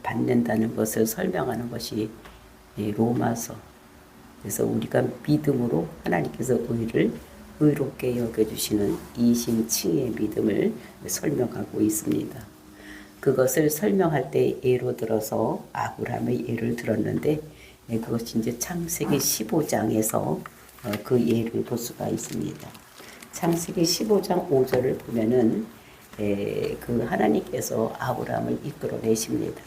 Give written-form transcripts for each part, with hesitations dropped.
받는다는 것을 설명하는 것이 로마서. 그래서 우리가 믿음으로 하나님께서 의롭게 여겨주시는 이심칭의 믿음을 설명하고 있습니다. 그것을 설명할 때 예로 들어서 아브라함의 예를 들었는데 그것이 이제 창세기 15장에서 그 예를 볼 수가 있습니다. 창세기 15장 5절을 보면은 그 하나님께서 아브라함을 이끌어내십니다.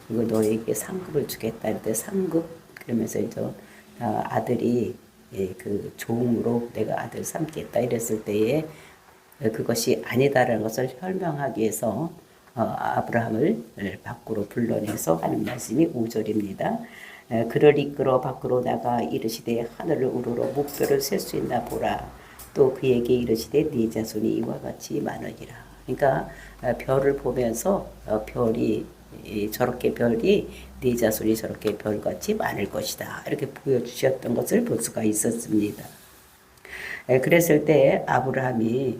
그리고 너에게 상급을 주겠다 할 때 상급 그러면서 이제 아들이 그 종으로 내가 아들 삼겠다 이랬을 때에 그것이 아니다라는 것을 설명하기 위해서 아브라함을 밖으로 불러내서 하는 말씀이 5절입니다. 그를 이끌어 밖으로 나가 이르시되 하늘을 우러러 목별을 셀 수 있나 보라. 또 그에게 이르시되 네 자손이 이와 같이 많으리라. 그러니까 별을 보면서 별이 저렇게 별이 네 자손이 저렇게 별같이 많을 것이다. 이렇게 보여주셨던 것을 볼 수가 있었습니다. 그랬을 때 아브라함이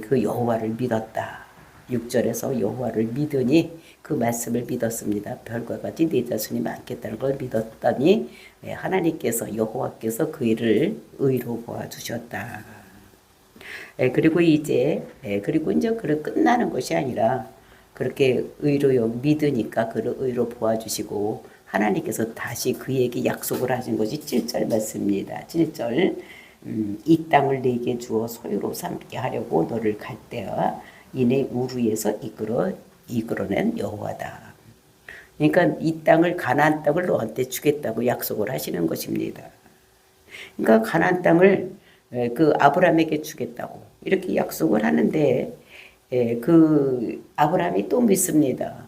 그 여호와를 믿었다. 6절에서 여호와를 믿으니 그 말씀을 믿었습니다. 별과 같이 네 자손이 많겠다는 걸 믿었더니 하나님께서 여호와께서 그 일을 의로 보아주셨다. 그리고 이제 그를 끝나는 것이 아니라 그렇게 의로 믿으니까 그를 의로 보아주시고 하나님께서 다시 그에게 약속을 하신 것이 7절 말씀입니다. 7절 이 땅을 내게 주어 소유로 삼게 하려고 너를 갈대아 이내 우르에서 이끌어낸 여호와다. 그러니까 이 땅을 가나안 땅을 너한테 주겠다고 약속을 하시는 것입니다. 그러니까 가나안 땅을 그 아브라함에게 주겠다고 이렇게 약속을 하는데 그 아브라함이 또 믿습니다.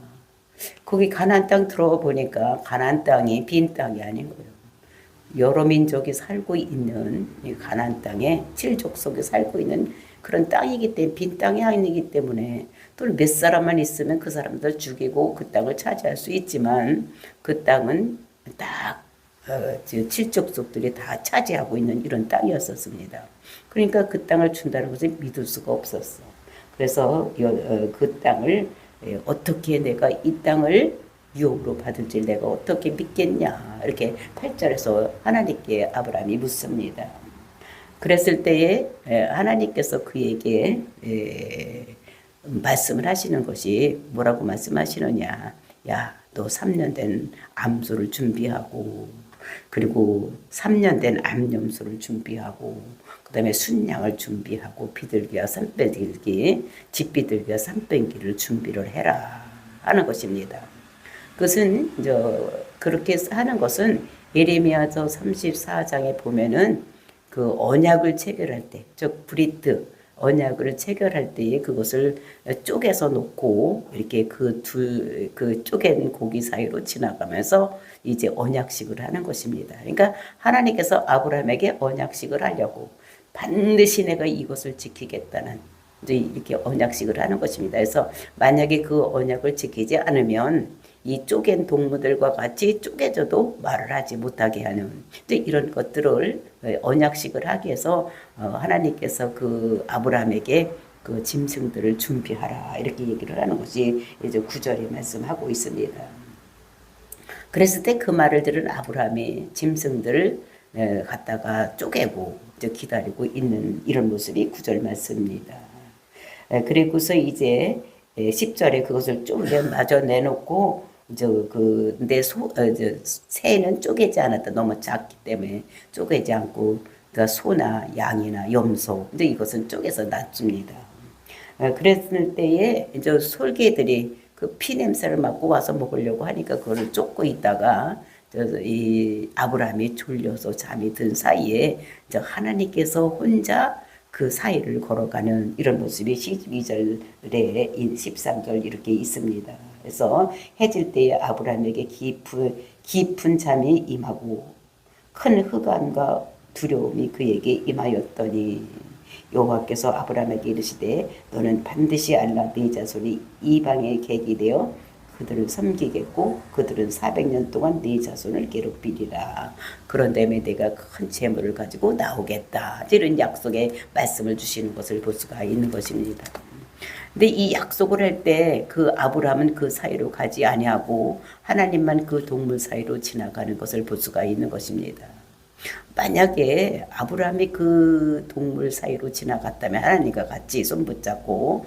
거기 가나안 땅 들어보니까 가나안 땅이 빈 땅이 아닌 거예요. 여러 민족이 살고 있는 가나안 땅에 7족속이 살고 있는 그런 땅이기 때문에 빈 땅이 아니기 때문에 또 몇 사람만 있으면 그 사람들 죽이고 그 땅을 차지할 수 있지만 그 땅은 딱 7족속들이 다 차지하고 있는 이런 땅이었었습니다. 그러니까 그 땅을 준다는 것을 믿을 수가 없었어. 그래서 그 땅을 어떻게 내가 이 땅을 유업으로 받을지 내가 어떻게 믿겠냐 이렇게 8절에서 하나님께 아브라함이 묻습니다. 그랬을 때에 하나님께서 그에게 말씀을 하시는 것이 뭐라고 말씀하시느냐. 야, 너 3년 된 암소를 준비하고 그리고 3년 된 암염소를 준비하고 그 다음에 순양을 준비하고 비둘기와 산빼들기 집비둘기와 산빼기를 준비를 해라 하는 것입니다. 그것은 그렇게 하는 것은 예레미야서 34장에 보면은 그 언약을 체결할 때, 즉 브리트 언약을 체결할 때에 그것을 쪼개서 놓고 이렇게 그 쪼갠 고기 사이로 지나가면서 이제 언약식을 하는 것입니다. 그러니까 하나님께서 아브라함에게 언약식을 하려고 반드시 내가 이것을 지키겠다는 이제 이렇게 언약식을 하는 것입니다. 그래서 만약에 그 언약을 지키지 않으면 이 쪼갠 동무들과 같이 쪼개져도 말을 하지 못하게 하는 이런 것들을 언약식을 하기 위해서 하나님께서 그 아브라함에게 그 짐승들을 준비하라 이렇게 얘기를 하는 것이 이제 9절에 말씀하고 있습니다. 그랬을 때 그 말을 들은 아브라함이 짐승들을 갖다가 쪼개고 기다리고 있는 이런 모습이 9절 말씀입니다. 그리고서 이제 10절에 그것을 쪼개 마저 내놓고 근데 새는 쪼개지 않았다. 너무 작기 때문에 쪼개지 않고 그러니까 소나 양이나 염소 근데 이것은 쪼개서 놨습니다. 그랬을 때에 이제 솔개들이 그 피 냄새를 맡고 와서 먹으려고 하니까 그거를 쫓고 있다가 이 아브라함이 졸려서 잠이 든 사이에 하나님께서 혼자 그 사이를 걸어가는 이런 모습이 12절에 13절 이렇게 있습니다. 그래서 해질 때에 아브라함에게 깊은 잠이 임하고 큰 흑암과 두려움이 그에게 임하였더니 여호와께서 아브라함에게 이르시되 너는 반드시 알라 네 자손이 이방의 객이 되어 그들을 섬기겠고 그들은 400년 동안 네 자손을 괴롭히리라. 그런 다음에 내가 큰 재물을 가지고 나오겠다. 이런 약속의 말씀을 주시는 것을 볼 수가 있는 것입니다. 근데 이 약속을 할 때 그 아브라함은 그 사이로 가지 아니하고 하나님만 그 동물 사이로 지나가는 것을 볼 수가 있는 것입니다. 만약에 아브라함이 그 동물 사이로 지나갔다면 하나님과 같이 손 붙잡고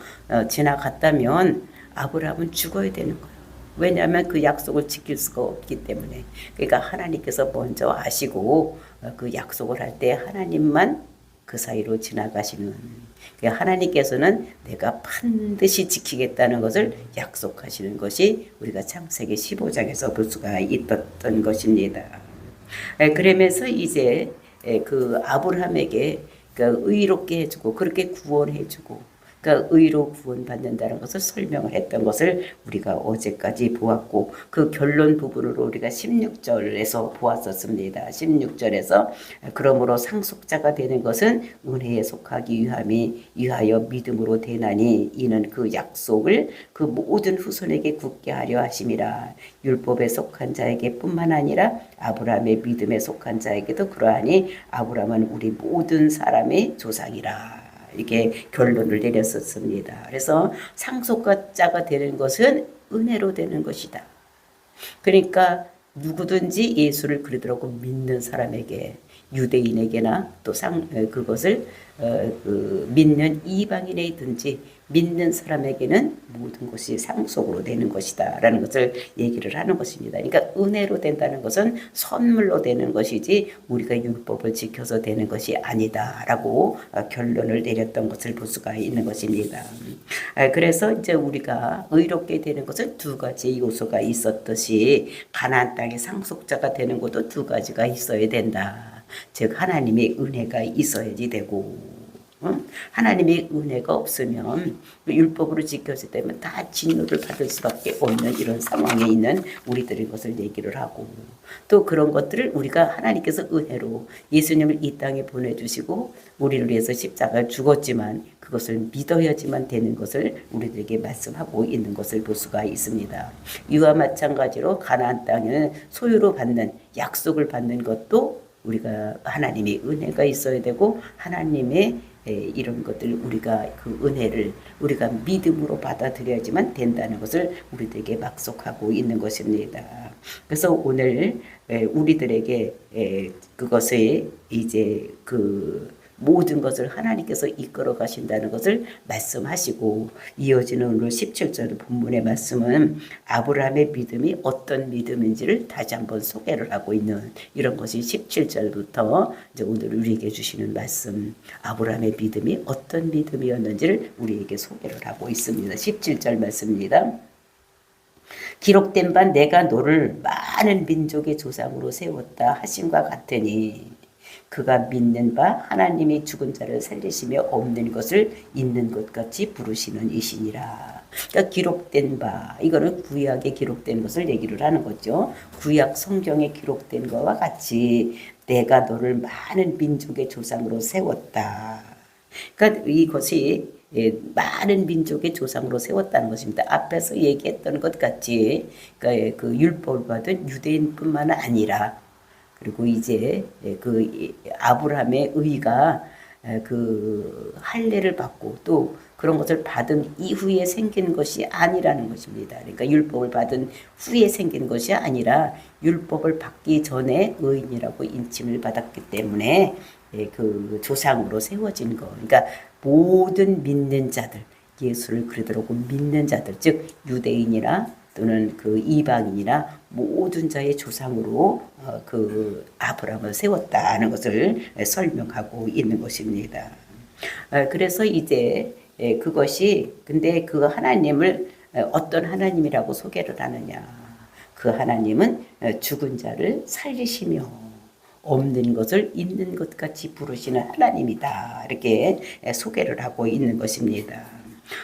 지나갔다면 아브라함은 죽어야 되는 거예요. 왜냐하면 그 약속을 지킬 수가 없기 때문에. 그러니까 하나님께서 먼저 아시고 그 약속을 할 때 하나님만 그 사이로 지나가시는, 그러니까 하나님께서는 내가 반드시 지키겠다는 것을 약속하시는 것이 우리가 창세기 15장에서 볼 수가 있었던 것입니다. 그러면서 이제 그 아브라함에게 의롭게 해주고 그렇게 구원해주고, 그러니까 의로 구원받는다는 것을 설명을 했던 것을 우리가 어제까지 보았고, 그 결론 부분으로 우리가 16절에서 보았었습니다. 16절에서 그러므로 상속자가 되는 것은 은혜에 속하기 위하여 믿음으로 되나니 이는 그 약속을 그 모든 후손에게 굳게 하려 하심이라. 율법에 속한 자에게 뿐만 아니라 아브라함의 믿음에 속한 자에게도 그러하니 아브라함은 우리 모든 사람의 조상이라. 이렇게 결론을 내렸었습니다. 그래서 상속자가 되는 것은 은혜로 되는 것이다. 그러니까 누구든지 예수를 그리스도라고 믿는 사람에게, 유대인에게나 또 그것을 믿는 이방인이든지 믿는 사람에게는 모든 것이 상속으로 되는 것이다 라는 것을 얘기를 하는 것입니다. 그러니까 은혜로 된다는 것은 선물로 되는 것이지 우리가 율법을 지켜서 되는 것이 아니다 라고 결론을 내렸던 것을 볼 수가 있는 것입니다. 그래서 이제 우리가 의롭게 되는 것은 두 가지 요소가 있었듯이 가나안 땅의 상속자가 되는 것도 두 가지가 있어야 된다. 즉 하나님의 은혜가 있어야지 되고, 하나님의 은혜가 없으면 율법으로 지켜질 때면 다 진노를 받을 수밖에 없는 이런 상황에 있는 우리들의 것을 얘기를 하고, 또 그런 것들을 우리가 하나님께서 은혜로 예수님을 이 땅에 보내주시고 우리를 위해서 십자가를 죽었지만 그것을 믿어야지만 되는 것을 우리들에게 말씀하고 있는 것을 볼 수가 있습니다. 이와 마찬가지로 가나안 땅에는 소유로 받는, 약속을 받는 것도 우리가 하나님의 은혜가 있어야 되고 하나님의 이런 것들, 우리가 그 은혜를 우리가 믿음으로 받아들여야지만 된다는 것을 우리들에게 약속하고 있는 것입니다. 그래서 오늘 우리들에게 그것을 이제 그 모든 것을 하나님께서 이끌어 가신다는 것을 말씀하시고, 이어지는 오늘 17절 본문의 말씀은 아브라함의 믿음이 어떤 믿음인지를 다시 한번 소개를 하고 있는 이런 것이 17절부터 이제 오늘 우리에게 주시는 말씀, 아브라함의 믿음이 어떤 믿음이었는지를 우리에게 소개를 하고 있습니다. 17절 말씀입니다. 기록된 바 내가 너를 많은 민족의 조상으로 세웠다 하심과 같으니 그가 믿는 바 하나님이 죽은 자를 살리시며 없는 것을 있는 것 같이 부르시는 이시니라. 그러니까 기록된 바, 이거는 구약에 기록된 것을 얘기를 하는 거죠. 구약 성경에 기록된 것과 같이 내가 너를 많은 민족의 조상으로 세웠다. 그러니까 이것이 많은 민족의 조상으로 세웠다는 것입니다. 앞에서 얘기했던 것 같이 그러니까 그 율법을 받은 유대인뿐만 아니라, 그리고 이제 그 아브라함의 의가 그 할례를 받고 또 그런 것을 받은 이후에 생긴 것이 아니라는 것입니다. 그러니까 율법을 받은 후에 생긴 것이 아니라 율법을 받기 전에 의인이라고 인침을 받았기 때문에 그 조상으로 세워진 거. 그러니까 모든 믿는 자들, 예수를 그리스도라고 믿는 자들, 즉 유대인이나 또는 그 이방인이나 모든 자의 조상으로 그 아브라함을 세웠다는 것을 설명하고 있는 것입니다. 그래서 이제 그것이, 근데 그 하나님을 어떤 하나님이라고 소개를 하느냐. 그 하나님은 죽은 자를 살리시며 없는 것을 있는 것 같이 부르시는 하나님이다. 이렇게 소개를 하고 있는 것입니다.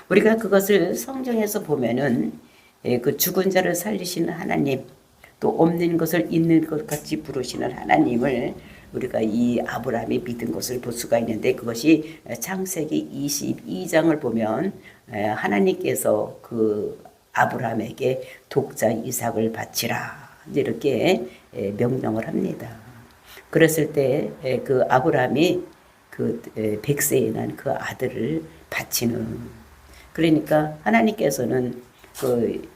우리가 그것을 성경에서 보면은 그 죽은 자를 살리시는 하나님, 또 없는 것을 있는 것 같이 부르시는 하나님을 우리가 이 아브라함이 믿은 것을 볼 수가 있는데, 그것이 창세기 22장을 보면 하나님께서 그 아브라함에게 독자 이삭을 바치라 이렇게 명령을 합니다. 그랬을 때 그 아브라함이 그 100세에 난 그 아들을 바치는, 그러니까 하나님께서는 그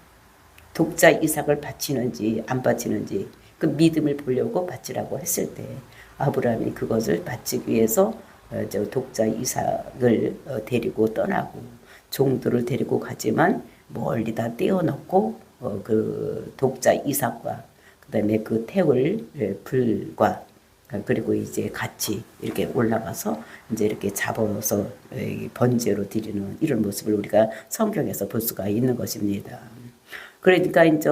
독자 이삭을 바치는지 안 바치는지 그 믿음을 보려고 바치라고 했을 때 아브라함이 그것을 바치기 위해서 저 독자 이삭을 데리고 떠나고 종들을 데리고 가지만 멀리다 떼어놓고 그 독자 이삭과 그다음에 그 태울 불과 그리고 이제 같이 이렇게 올라가서 이제 이렇게 잡아서 번제로 드리는 이런 모습을 우리가 성경에서 볼 수가 있는 것입니다. 그러니까 이제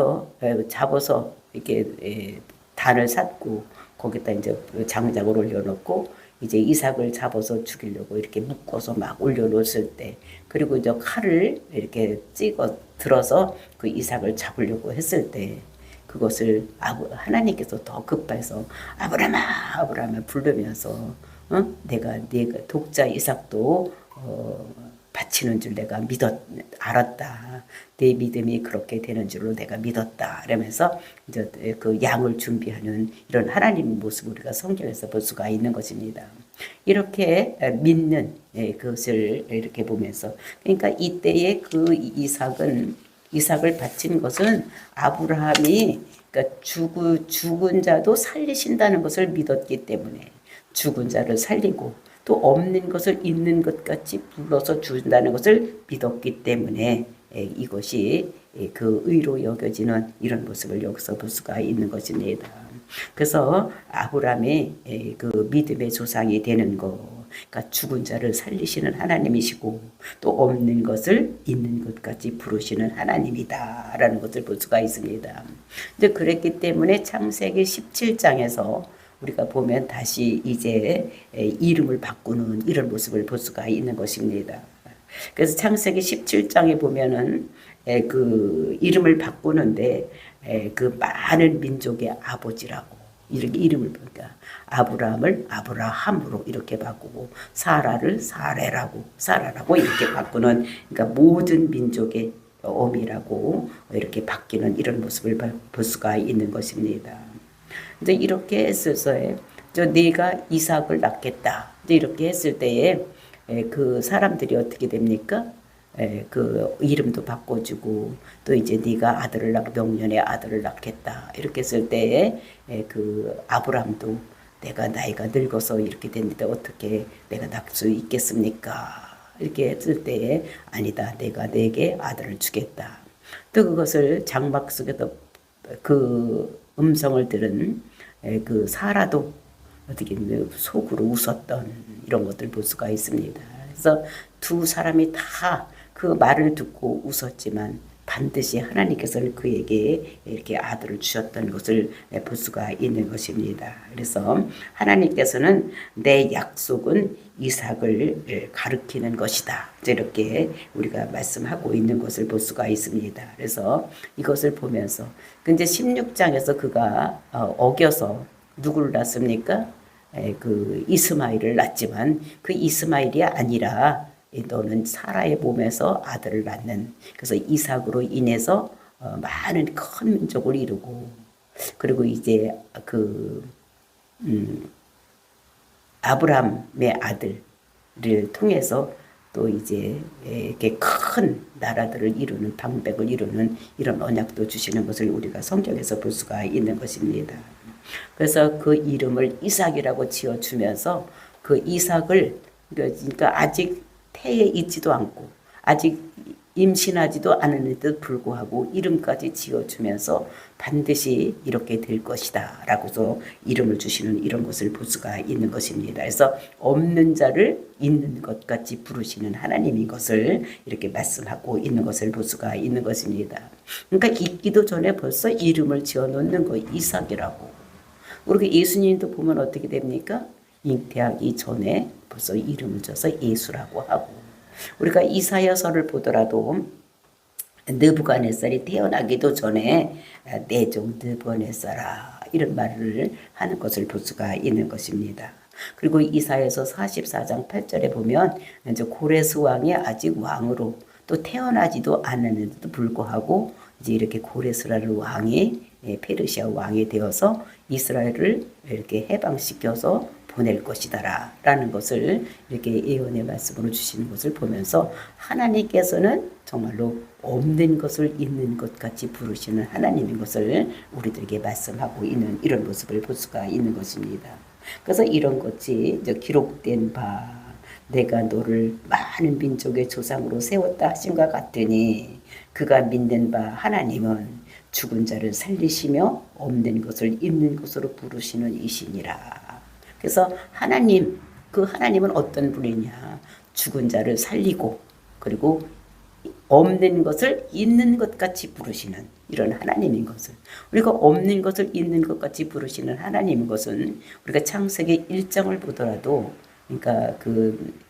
잡아서 이렇게 단을 샀고 거기다 이제 장작을 올려놓고 이제 이삭을 잡아서 죽이려고 이렇게 묶어서 막 올려놓았을 때 그리고 이제 칼을 이렇게 찍어 들어서 그 이삭을 잡으려고 했을 때 그것을 하나님께서 더 급해서 아브라함아 부르면서 내가 독자 이삭도 바치는 줄 내가 알았다. 내 믿음이 그렇게 되는 줄로 내가 믿었다. 이러면서 이제 그 양을 준비하는 이런 하나님의 모습을 우리가 성경에서 볼 수가 있는 것입니다. 이렇게 믿는 그것을 이렇게 보면서 그러니까 이때의 그 이삭을 바친 것은 아브라함이 그러니까 죽은 자도 살리신다는 것을 믿었기 때문에 죽은 자를 살리고 또 없는 것을 있는 것 같이 불러서 준다는 것을 믿었기 때문에 이것이 그 의로 여겨지는 이런 모습을 여기서 볼 수가 있는 것입니다. 그래서 아브라함의 그 믿음의 조상이 되는 거, 그러니까 죽은 자를 살리시는 하나님이시고 또 없는 것을 있는 것 같이 부르시는 하나님이다라는 것을 볼 수가 있습니다. 근데 그랬기 때문에 창세기 17장에서 우리가 보면 다시 이제 이름을 바꾸는 이런 모습을 볼 수가 있는 것입니다. 그래서 창세기 17장에 보면은 그 이름을 바꾸는데 그 많은 민족의 아버지라고 이렇게 이름을 보니까 아브라함을 아브라함으로 이렇게 바꾸고 사라를 사라라고 이렇게 바꾸는 그러니까 모든 민족의 어미라고 이렇게 바뀌는 이런 모습을 볼 수가 있는 것입니다. 이제 이렇게 했을 때, 네가 이삭을 낳겠다. 이제 이렇게 했을 때에 그 사람들이 어떻게 됩니까? 그 이름도 바꿔주고 또 이제 네가 명년의 아들을 낳겠다. 이렇게 했을 때에 그 아브람도 내가 나이가 늙어서 이렇게 됐는데 어떻게 내가 낳을 수 있겠습니까? 이렇게 했을 때에 아니다. 내가 네게 아들을 주겠다. 또 그것을 장막 속에서 그 음성을 들은 그 사라도 어떻게 속으로 웃었던 이런 것들 볼 수가 있습니다. 그래서 두 사람이 다 그 말을 듣고 웃었지만 반드시 하나님께서는 그에게 이렇게 아들을 주셨던 것을 볼 수가 있는 것입니다. 그래서 하나님께서는 내 약속은 이삭을 가리키는 것이다. 이렇게 우리가 말씀하고 있는 것을 볼 수가 있습니다. 그래서 이것을 보면서 근데 16장에서 그가 어겨서 누구를 낳습니까? 그 이스마엘을 낳지만 그 이스마엘이 아니라 너는 사라의 몸에서 아들을 낳는 그래서 이삭으로 인해서 많은 큰 민족을 이루고 그리고 이제 그 아브라함의 아들을 통해서 또 이제 이렇게 큰 나라들을 이루는 방백을 이루는 이런 언약도 주시는 것을 우리가 성경에서 볼 수가 있는 것입니다. 그래서 그 이름을 이삭이라고 지어주면서 그 이삭을 그러니까 아직 태에 있지도 않고 아직 임신하지도 않았는데도 불구하고 이름까지 지어주면서 반드시 이렇게 될 것이다 라고서 이름을 주시는 이런 것을 볼 수가 있는 것입니다. 그래서 없는 자를 있는 것 같이 부르시는 하나님인 것을 이렇게 말씀하고 있는 것을 볼 수가 있는 것입니다. 그러니까 있기도 전에 벌써 이름을 지어놓는 거 이삭이라고. 우리가 예수님도 보면 어떻게 됩니까? 잉태하기 전에 벌써 이름을 줘서 예수라고 하고 우리가 이사야서를 보더라도 느부갓네살이 태어나기도 전에 내 종 느부갓네살아 이런 말을 하는 것을 볼 수가 있는 것입니다. 그리고 이사야서 44장 8절에 보면 이제 고레스 왕이 아직 왕으로 또 태어나지도 않았는데도 불구하고 이제 이렇게 고레스라는 왕이 페르시아 왕이 되어서 이스라엘을 이렇게 해방시켜서 보낼 것이다라 라는 것을 이렇게 예언의 말씀으로 주시는 것을 보면서 하나님께서는 정말로 없는 것을 있는 것 같이 부르시는 하나님인 것을 우리들에게 말씀하고 있는 이런 모습을 볼 수가 있는 것입니다. 그래서 이런 것이 이제 기록된 바 내가 너를 많은 민족의 조상으로 세웠다 하신과 같으니 그가 믿는 바 하나님은 죽은 자를 살리시며 없는 것을 있는 것으로 부르시는 이시니라. 그래서 하나님, 그 하나님은 어떤 분이냐? 죽은 자를 살리고 그리고 없는 것을 있는 것 같이 부르시는 이런 하나님인 것을, 우리가 없는 것을 있는 것 같이 부르시는 하나님인 것은 우리가 창세기 1장을 보더라도, 그러니까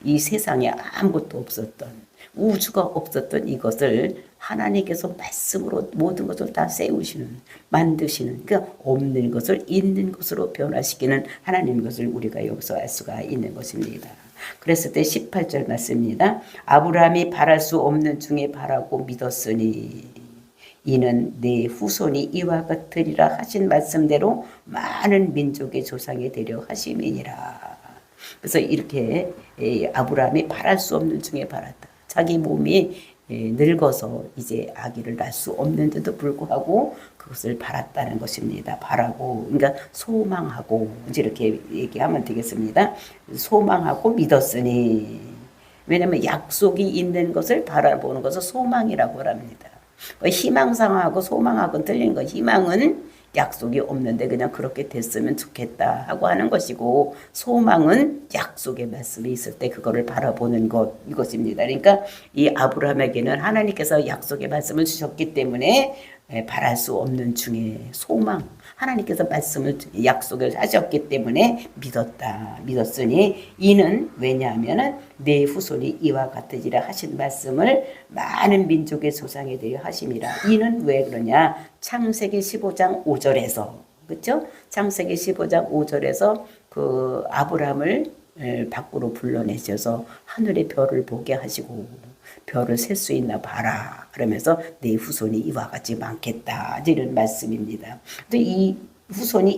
이 세상에 아무것도 없었던, 우주가 없었던 이것을 하나님께서 말씀으로 모든 것을 다 세우시는, 만드시는, 그러니까 없는 것을 있는 것으로 변화시키는 하나님인 것을 우리가 여기서 알 수가 있는 것입니다. 그랬을 때 18절 말씀입니다. 아브라함이 바랄 수 없는 중에 바라고 믿었으니 이는 내 후손이 이와 같으리라 하신 말씀대로 많은 민족의 조상이 되려 하심이니라. 그래서 이렇게 아브라함이 바랄 수 없는 중에 바랐다. 자기 몸이 늙어서 이제 아기를 낳을 수 없는데도 불구하고 그것을 바랐다는 것입니다. 바라고, 그러니까 소망하고, 이제 이렇게 얘기하면 되겠습니다. 소망하고 믿었으니, 왜냐하면 약속이 있는 것을 바라보는 것을 소망이라고 합니다. 희망상하고 소망하고는 틀린 거. 희망은 약속이 없는데 그냥 그렇게 됐으면 좋겠다 하고 하는 것이고, 소망은 약속의 말씀이 있을 때 그거를 바라보는 것, 이것입니다. 그러니까 이 아브라함에게는 하나님께서 약속의 말씀을 주셨기 때문에 바랄 수 없는 중에 소망, 하나님께서 말씀을 약속을 하셨기 때문에 믿었으니 이는 왜냐하면 내 후손이 이와 같으리라 하신 말씀을 많은 민족의 조상에 대해 하심이라. 이는 왜 그러냐? 창세기 15장 5절에서, 그렇죠? 창세기 15장 5절에서 그 아브라함을 밖으로 불러내셔서 하늘의 별을 보게 하시고 별을 셀 수 있나 봐라 그러면서 내 후손이 이와 같이 많겠다 이런 말씀입니다. 또 이 후손이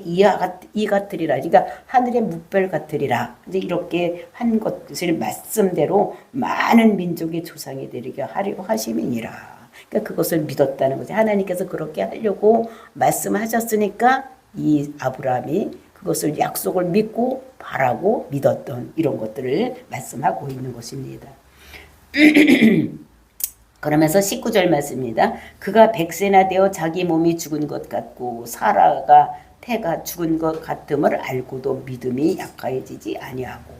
이 같으리라, 그러니까 하늘의 뭇별 같으리라, 이제 이렇게 한 것을 말씀대로 많은 민족의 조상이 되리게 하려고 하심이니라. 그러니까 그것을 믿었다는 거죠. 하나님께서 그렇게 하려고 말씀하셨으니까 이 아브라함이 그것을 약속을 믿고 바라고 믿었던 이런 것들을 말씀하고 있는 것입니다. 그러면서 19절 말씀입니다. 그가 100세나 되어 자기 몸이 죽은 것 같고 사라가 태가 죽은 것 같음을 알고도 믿음이 약해지지 아니하고.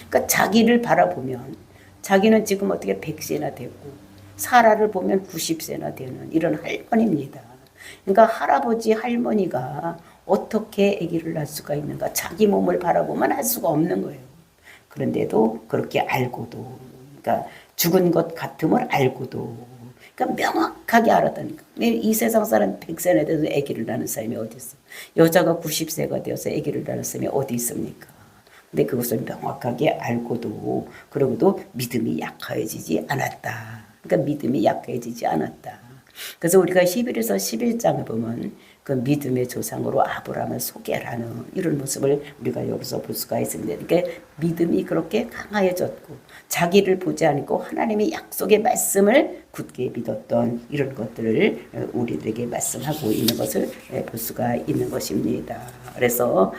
그러니까 자기를 바라보면 자기는 지금 어떻게 100세나 되고 사라를 보면 90세나 되는 이런 할머니입니다. 그러니까 할아버지 할머니가 어떻게 아기를 낳을 수가 있는가? 자기 몸을 바라보면 할 수가 없는 거예요. 그런데도 그렇게 알고도, 그러니까 죽은 것 같음을 알고도, 그러니까 명확하게 알았다니까. 이 세상 사람 100세나 돼서 아기를 낳는 사람이 어디 있어? 여자가 90세가 되어서 아기를 낳는 사람이 어디 있습니까? 근데 그것을 명확하게 알고도, 그러고도 믿음이 약해지지 않았다. 그러니까 믿음이 약해지지 않았다. 그래서 우리가 히브리서 11장을 보면 그 믿음의 조상으로 아브라함을 소개하는 이런 모습을 우리가 여기서 볼 수가 있습니다. 그러니까 믿음이 그렇게 강해졌고 자기를 보지 않고 하나님의 약속의 말씀을 굳게 믿었던 이런 것들을 우리들에게 말씀하고 있는 것을 볼 수가 있는 것입니다. 그래서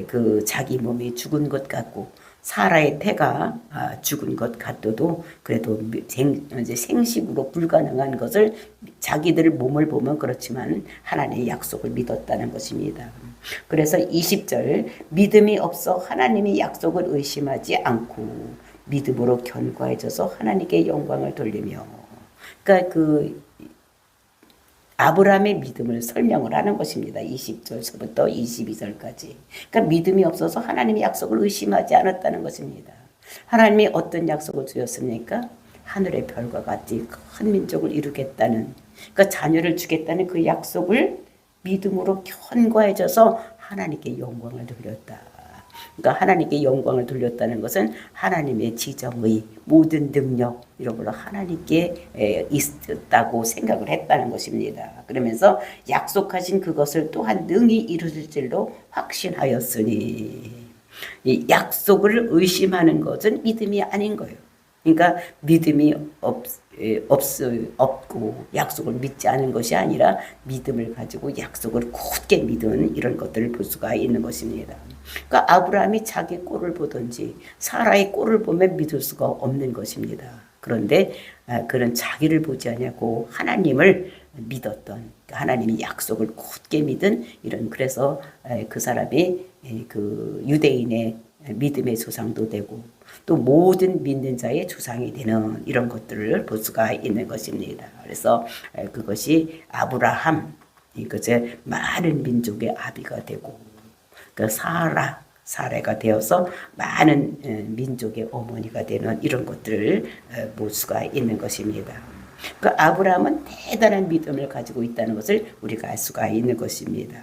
그 자기 몸이 죽은 것 같고 사라의 태가 죽은 것 같아도 그래도 이제 생식으로 불가능한 것을 자기들 몸을 보면 그렇지만 하나님의 약속을 믿었다는 것입니다. 그래서 20절 믿음이 없어 하나님의 약속을 의심하지 않고 믿음으로 견고해져서 하나님께 영광을 돌리며, 그러니까 아브라함의 믿음을 설명을 하는 것입니다. 20절서부터 22절까지. 그러니까 믿음이 없어서 하나님의 약속을 의심하지 않았다는 것입니다. 하나님이 어떤 약속을 주셨습니까? 하늘의 별과 같이 큰 민족을 이루겠다는, 그러니까 자녀를 주겠다는 그 약속을 믿음으로 견고해져서 하나님께 영광을 돌렸다. 그러니까 하나님께 영광을 돌렸다는 것은 하나님의 지정의 모든 능력 이런 걸로 하나님께 있었다고 생각을 했다는 것입니다. 그러면서 약속하신 그것을 또한 능히 이루실 줄로 확신하였으니, 이 약속을 의심하는 것은 믿음이 아닌 거예요. 그러니까 믿음이 없고 약속을 믿지 않은 것이 아니라 믿음을 가지고 약속을 굳게 믿은 이런 것들을 볼 수가 있는 것입니다. 그러니까 아브라함이 자기 꼴을 보든지 사라의 꼴을 보면 믿을 수가 없는 것입니다. 그런데 그런 자기를 보지 않고 하나님을 믿었던, 하나님이 약속을 굳게 믿은 이런, 그래서 그 사람이 그 유대인의 믿음의 조상도 되고 또 모든 믿는 자의 조상이 되는 이런 것들을 볼 수가 있는 것입니다. 그래서 그것이 아브라함, 이것의 많은 민족의 아비가 되고, 그 사라가 되어서 많은 민족의 어머니가 되는 이런 것들을 볼 수가 있는 것입니다. 그 아브라함은 대단한 믿음을 가지고 있다는 것을 우리가 알 수가 있는 것입니다.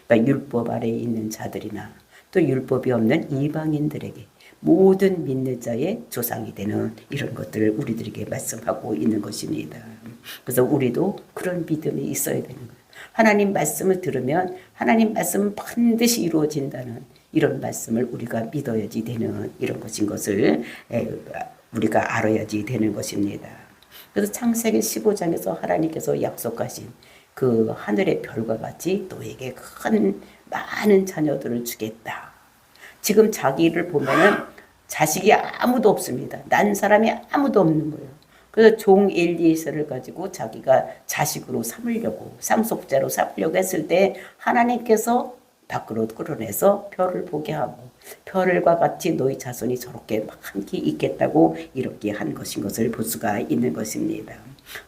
그러니까 율법 아래에 있는 자들이나 또 율법이 없는 이방인들에게 모든 믿는 자의 조상이 되는 이런 것들을 우리들에게 말씀하고 있는 것입니다. 그래서 우리도 그런 믿음이 있어야 되는 거예요. 하나님 말씀을 들으면 하나님 말씀은 반드시 이루어진다는 이런 말씀을 우리가 믿어야지 되는 이런 것인 것을 우리가 알아야지 되는 것입니다. 그래서 창세기 15장에서 하나님께서 약속하신 그 하늘의 별과 같이 너에게 많은 자녀들을 주겠다. 지금 자기를 보면은 자식이 아무도 없습니다. 난 사람이 아무도 없는 거예요. 그래서 종 엘리에셀을 가지고 자기가 자식으로 삼으려고, 상속자로 삼으려고 했을 때 하나님께서 밖으로 끌어내서 별을 보게 하고, 별과 같이 너희 자손이 저렇게 많게 있겠다고 이렇게 한 것인 것을 볼 수가 있는 것입니다.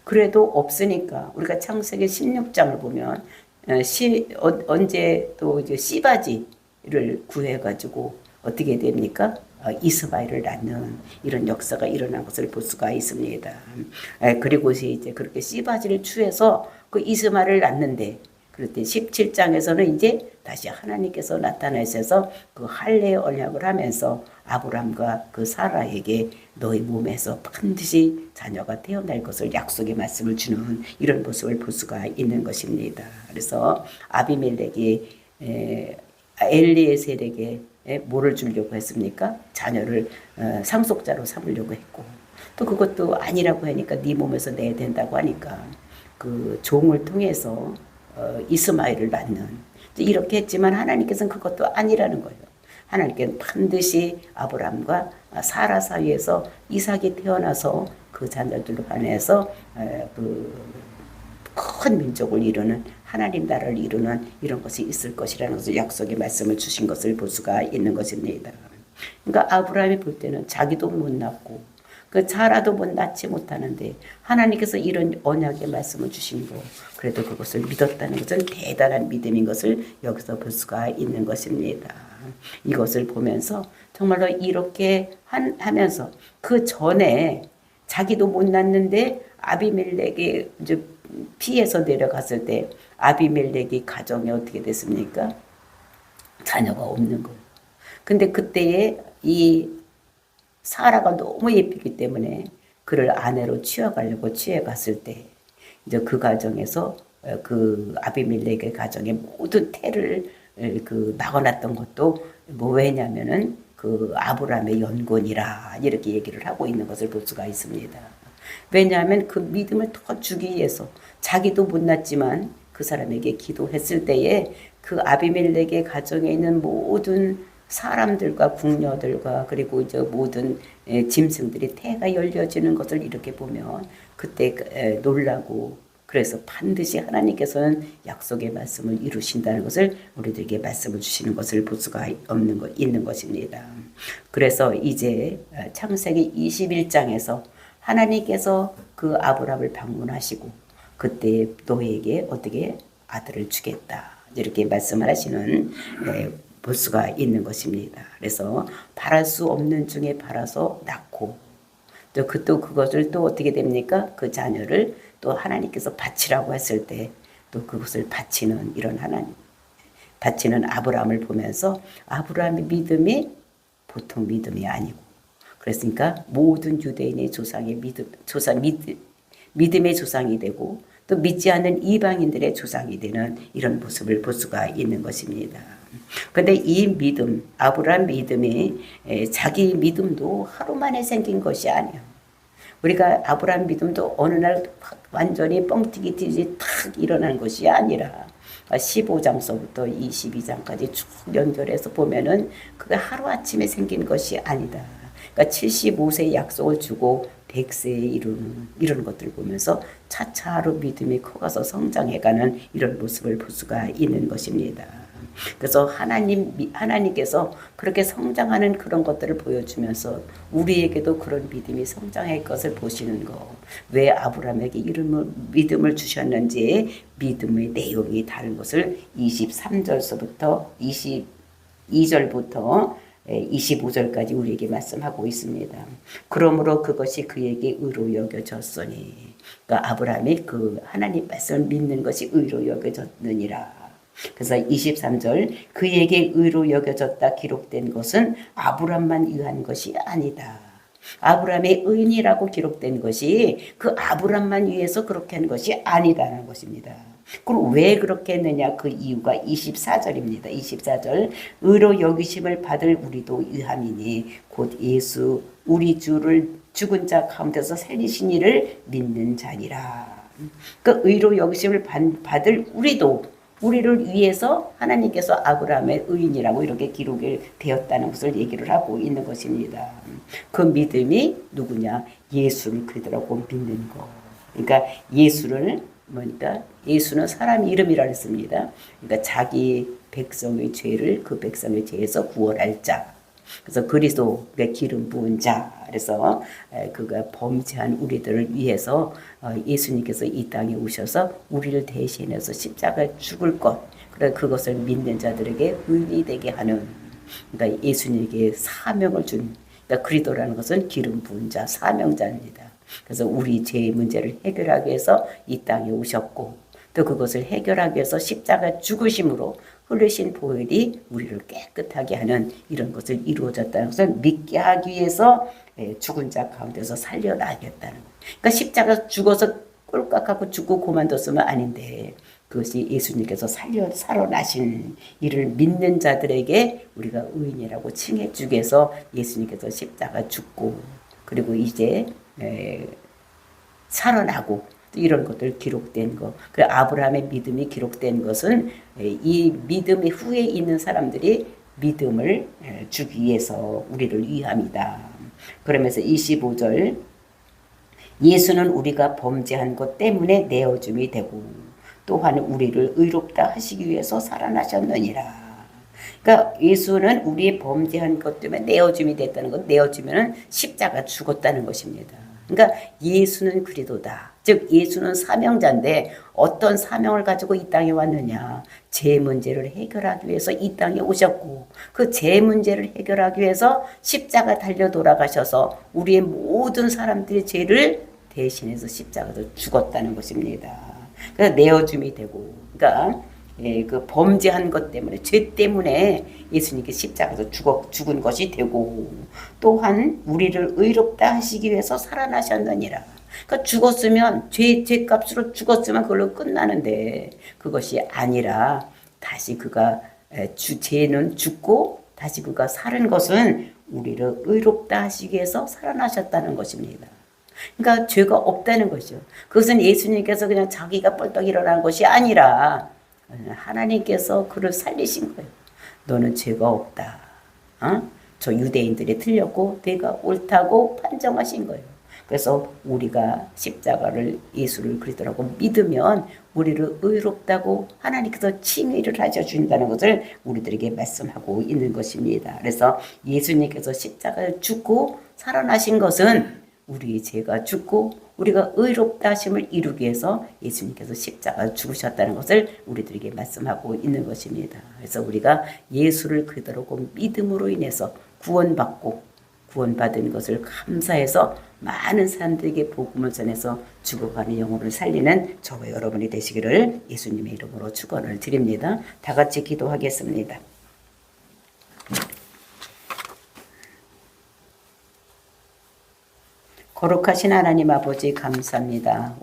그래도 없으니까 우리가 창세기 16장을 보면 언제 또 이제 씨바지를 구해가지고 어떻게 됩니까? 이스마엘을 낳는 이런 역사가 일어난 것을 볼 수가 있습니다. 그리고 이제 그렇게 씨바지를 취해서 그 이스마엘을 낳는데, 그럴 때 17장에서는 이제 다시 하나님께서 나타나셔서 그 할례의 언약을 하면서 아브람과 그 사라에게 너희 몸에서 반드시 자녀가 태어날 것을 약속의 말씀을 주는 이런 모습을 볼 수가 있는 것입니다. 그래서 아비멜렉이 엘리에셀에게 뭐를 주려고 했습니까? 자녀를 상속자로 삼으려고 했고, 또 그것도 아니라고 하니까 네 몸에서 내야 된다고 하니까 그 종을 통해서 이스마엘을 낳는, 이렇게 했지만 하나님께서는 그것도 아니라는 거예요. 하나님께는 반드시 아브람과 사라 사이에서 이삭이 태어나서 그 자녀들로 반해서 그 큰 민족을 이루는, 하나님 나라를 이루는 이런 것이 있을 것이라는 것을 약속의 말씀을 주신 것을 볼 수가 있는 것입니다. 그러니까 아브라함이 볼 때는 자기도 못 낳고 그 사라도 낳지 못하는데 하나님께서 이런 언약의 말씀을 주신 거, 그래도 그것을 믿었다는 것은 대단한 믿음인 것을 여기서 볼 수가 있는 것입니다. 이것을 보면서 정말로 이렇게 하면서 그 전에 자기도 못 낳는데 아비멜렉이 이제 피해서 내려갔을 때 아비멜렉이 가정이 어떻게 됐습니까? 자녀가 없는 거예요. 근데 그때에 이 사라가 너무 예쁘기 때문에 그를 아내로 취해가려고 취해갔을 때 이제 그 가정에서 그 아비멜렉의 가정에 모든 태를 그 막아놨던 것도 뭐 왜냐면은 그 아브라함의 연곤이라 이렇게 얘기를 하고 있는 것을 볼 수가 있습니다. 왜냐하면 그 믿음을 더 주기 위해서 자기도 못 낳지만 그 사람에게 기도했을 때에 그 아비멜렉의 가정에 있는 모든 사람들과 궁녀들과 그리고 이제 모든 짐승들이 태가 열려지는 것을 이렇게 보면 그때 놀라고, 그래서 반드시 하나님께서는 약속의 말씀을 이루신다는 것을 우리들에게 말씀을 주시는 것을 볼 수가 있는 것입니다. 그래서 이제 창세기 21장에서 하나님께서 그 아브라함을 방문하시고 그때 너에게 어떻게 아들을 주겠다 이렇게 말씀을 하시는 볼 수가 있는 것입니다. 그래서 바랄 수 없는 중에 바라서 낳고 또 그것을 또 어떻게 됩니까? 그 자녀를 또 하나님께서 바치라고 했을 때 또 그것을 바치는 이런 바치는 아브라함을 보면서 아브라함의 믿음이 보통 믿음이 아니고, 그랬으니까 모든 유대인의 조상의 믿음의 조상이 되고 또 믿지 않는 이방인들의 조상이 되는 이런 모습을 볼 수가 있는 것입니다. 근데 이 믿음, 아브라함 믿음이 자기 믿음도 하루 만에 생긴 것이 아니야. 우리가 아브라함 믿음도 어느 날 완전히 뻥튀기 튀지 탁 일어난 것이 아니라 15장서부터 22장까지 쭉 연결해서 보면은 그게 하루아침에 생긴 것이 아니다. 그러니까 75세의 약속을 주고 100세에 이루는 이런 것들을 보면서 차차로 믿음이 커가서 성장해가는 이런 모습을 볼 수가 있는 것입니다. 그래서 하나님께서 그렇게 성장하는 그런 것들을 보여주면서 우리에게도 그런 믿음이 성장할 것을 보시는 것. 왜 아브라함에게 믿음을 주셨는지 믿음의 내용이 다른 것을 23절서부터 22절부터 25절까지 우리에게 말씀하고 있습니다. 그러므로 그것이 그에게 의로 여겨졌으니, 그러니까 아브라함이 그 하나님 말씀을 믿는 것이 의로 여겨졌느니라. 그래서 23절 그에게 의로 여겨졌다 기록된 것은 아브라함만 위한 것이 아니다. 아브라함의 의인이라고 기록된 것이 그 아브라함만 위해서 그렇게 한 것이 아니다라는 것입니다. 그럼 왜 그렇게 했느냐? 그 이유가 24절입니다. 24절 의로 여기심을 받을 우리도 위함이니 곧 예수 우리 주를 죽은 자 가운데서 살리신 이를 믿는 자니라. 그 의로 여기심을 받을 우리를 위해서 하나님께서 아브라함의 의인이라고 이렇게 기록이 되었다는 것을 얘기를 하고 있는 것입니다. 그 믿음이 누구냐? 예수를 그리스도라고 믿는 것. 그러니까 예수는 사람 이름이라 했습니다. 그러니까 자기 백성의 죄를 그 백성의 죄에서 구원할 자. 그래서 그리스도가 기름 부은 자. 그래서 그가 범죄한 우리들을 위해서 예수님께서 이 땅에 오셔서 우리를 대신해서 십자가에 죽을 것. 그래 그것을 믿는 자들에게 의인이 되게 하는. 그러니까 예수님에게 사명을 준. 그러니까 그리스도라는 것은 기름 부은 자, 사명자입니다. 그래서 우리 죄의 문제를 해결하기 위해서 이 땅에 오셨고 또 그것을 해결하기 위해서 십자가 죽으심으로 흘리신 보혈이 우리를 깨끗하게 하는 이런 것을 이루어졌다는 것을 믿게 하기 위해서 죽은 자 가운데서 살려나겠다는 것. 그러니까 십자가 죽어서 꼴깍하고 죽고 그만뒀으면 아닌데 그것이 예수님께서 살아나신 이를 믿는 자들에게 우리가 의인이라고 칭해 주기 위해서 예수님께서 십자가 죽고 그리고 이제 살아나고 이런 것들 기록된 것. 그 아브라함의 믿음이 기록된 것은 이 믿음의 후에 있는 사람들이 믿음을 주기 위해서 우리를 위함이다. 그러면서 25절 예수는 우리가 범죄한 것 때문에 내어줌이 되고 또한 우리를 의롭다 하시기 위해서 살아나셨느니라. 그러니까 예수는 우리의 범죄한 것 때문에 내어줌이 됐다는 것. 내어주면은 십자가 죽었다는 것입니다. 그러니까 예수는 그리스도다. 즉 예수는 사명자인데 어떤 사명을 가지고 이 땅에 왔느냐. 죄 문제를 해결하기 위해서 이 땅에 오셨고 그 죄 문제를 해결하기 위해서 십자가 달려 돌아가셔서 우리의 모든 사람들의 죄를 대신해서 십자가도 죽었다는 것입니다. 그래서 내어줌이 되고 그러니까 그 범죄한 것 때문에 죄 때문에 예수님께 십자가에서 죽은 것이 되고 또한 우리를 의롭다 하시기 위해서 살아나셨느니라. 그러니까 죽었으면 죄값으로 죽었으면 그걸로 끝나는데 그것이 아니라 다시 그가 죄는 죽고 다시 그가 살은 것은 우리를 의롭다 하시기 위해서 살아나셨다는 것입니다. 그러니까 죄가 없다는 것이죠. 그것은 예수님께서 그냥 자기가 뻘떡 일어난 것이 아니라 하나님께서 그를 살리신 거예요. 너는 죄가 없다. 저 유대인들이 틀렸고 내가 옳다고 판정하신 거예요. 그래서 우리가 십자가를 예수를 그리스도라고 믿으면 우리를 의롭다고 하나님께서 칭의를 하셔준다는 것을 우리들에게 말씀하고 있는 것입니다. 그래서 예수님께서 십자가를 죽고 살아나신 것은 우리의 죄가 죽고 우리가 의롭다 하심을 이루기 위해서 예수님께서 십자가 죽으셨다는 것을 우리들에게 말씀하고 있는 것입니다. 그래서 우리가 예수를 그리스도로 믿음으로 인해서 구원받은 것을 감사해서 많은 사람들에게 복음을 전해서 죽어가는 영혼을 살리는 저와 여러분이 되시기를 예수님의 이름으로 축원을 드립니다. 다 같이 기도하겠습니다. 거룩하신 하나님 아버지 감사합니다.